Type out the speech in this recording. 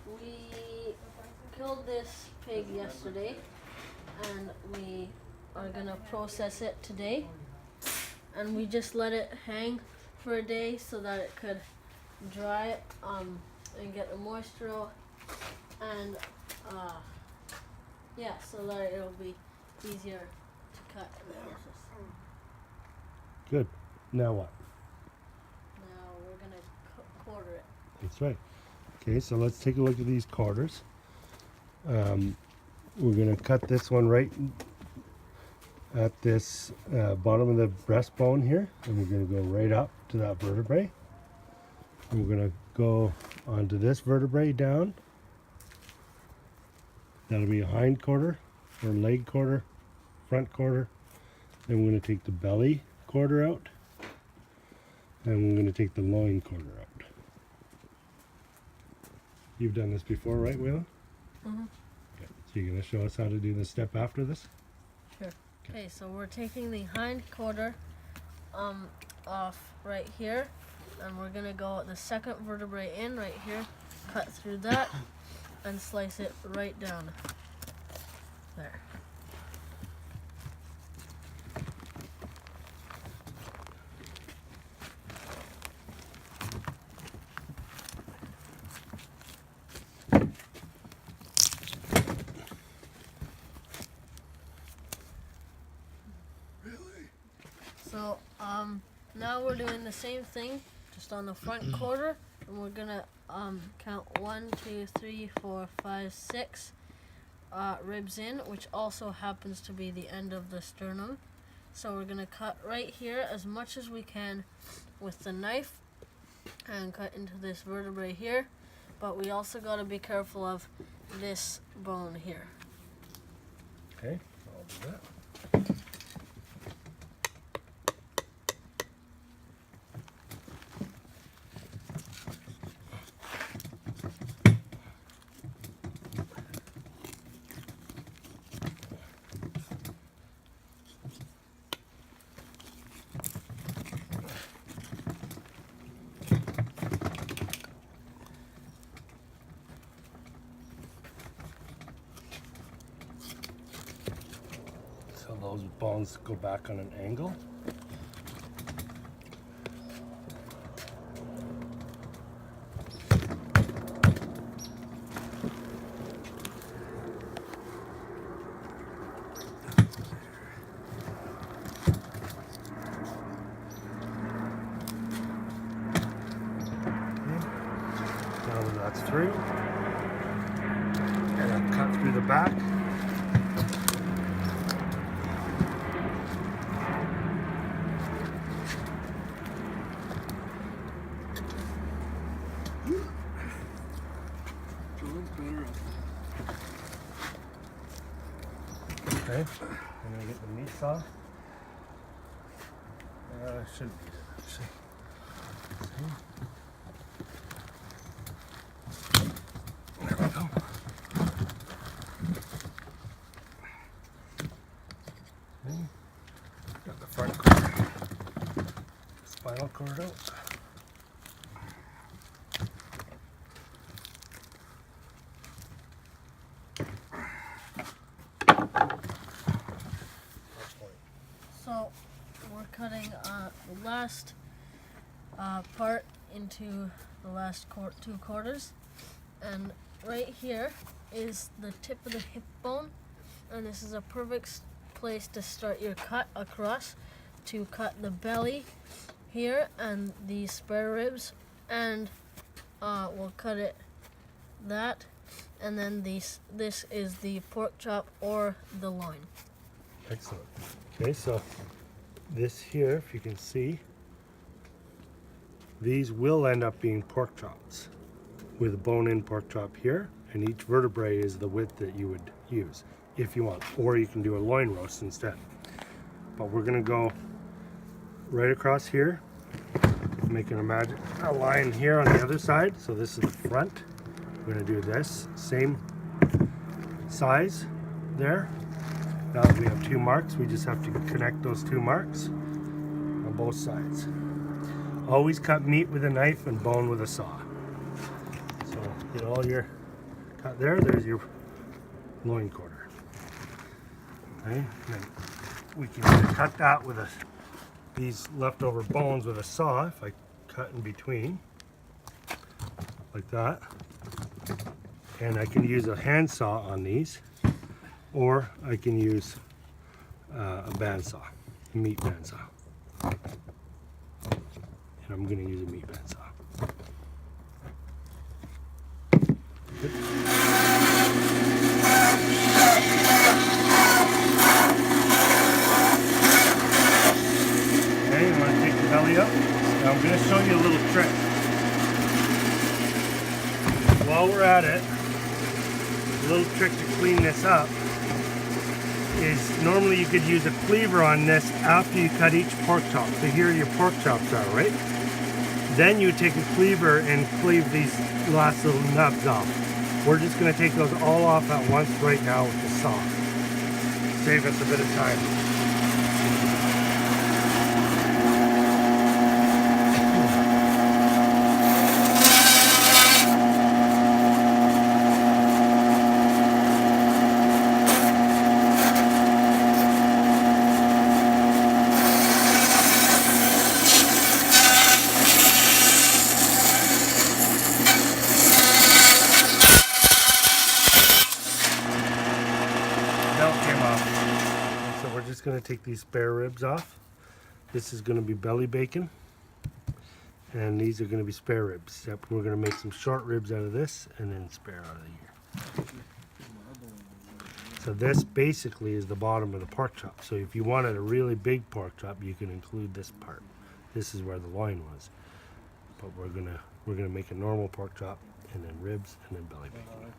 we killed this pig yesterday, and we are gonna process it today. And we just let it hang for a day so that it could dry and get the moisture out, and yeah, so that it'll be easier to cut in the process. Good. Now what? Now we're gonna quarter it. That's right. Okay, so let's take a look at these quarters. We're going to cut this one right at this bottom of the breastbone here, and we're going to go right up to that vertebrae. And we're going to go onto this vertebrae down. That'll be a hind quarter or leg quarter, front quarter. Then we're going to take the belly quarter out, and we're going to take the loin quarter out. You've done this before, right, Waylon? Mm-hmm. Okay. So you're going to show us how to do the step after this? Sure. Okay, so we're taking the hind quarter off right here, and we're gonna go the second vertebrae in right here, cut through that, and slice it right down there. So now we're doing the same thing, just on the front quarter, and we're gonna count 1, 2, 3, 4, 5, 6 ribs in, which also happens to be the end of the sternum. So we're gonna cut right here as much as we can with the knife and cut into this vertebrae here, but we also gotta be careful of this bone here. Okay, I'll do that. So those bones go back on an angle. Now that that's through, and then cut through the back. Okay, I'm gonna get the meat saw. Should be it actually. There we go. Okay. Got the front cord, spinal cord out. So we're cutting the last part into the last two quarters, and right here is the tip of the hip bone, and this is a perfect place to start your cut across to cut the belly here and the spare ribs, and we'll cut it that, and then this is the pork chop or the loin. Excellent. Okay, so this here, if you can see, these will end up being pork chops with a bone-in pork chop here, and each vertebrae is the width that you would use if you want, or you can do a loin roast instead. But we're gonna go right across here, making a line here on the other side. So this is the front. We're gonna do this same size there. Now that we have two marks, we just have to connect those two marks on both sides. Always cut meat with a knife and bone with a saw. So get all your cut there. There's your loin quarter. Okay, and then we can cut that with these leftover bones with a saw. If I cut in between, like that, and I can use a handsaw on these, or I can use a bandsaw, a meat bandsaw. And I'm going to use a meat bandsaw. Good. Okay, you want to take the belly up? Now I'm going to show you a little trick. While we're at it, a little trick to clean this up is normally you could use a cleaver on this after you cut each pork chop. So here your pork chops are, right? Then you take a cleaver and cleave these last little nubs off. We're just going to take those all off at once right now with the saw. Save us a bit of time. Came off. So we're just going to take these spare ribs off. This is going to be belly bacon, and these are going to be spare ribs. Except we're going to make some short ribs out of this and then spare out of here. So this basically is the bottom of the pork chop. So if you wanted a really big pork chop, you can include this part. This is where the loin was. But we're gonna make a normal pork chop, and then ribs, and then belly bacon.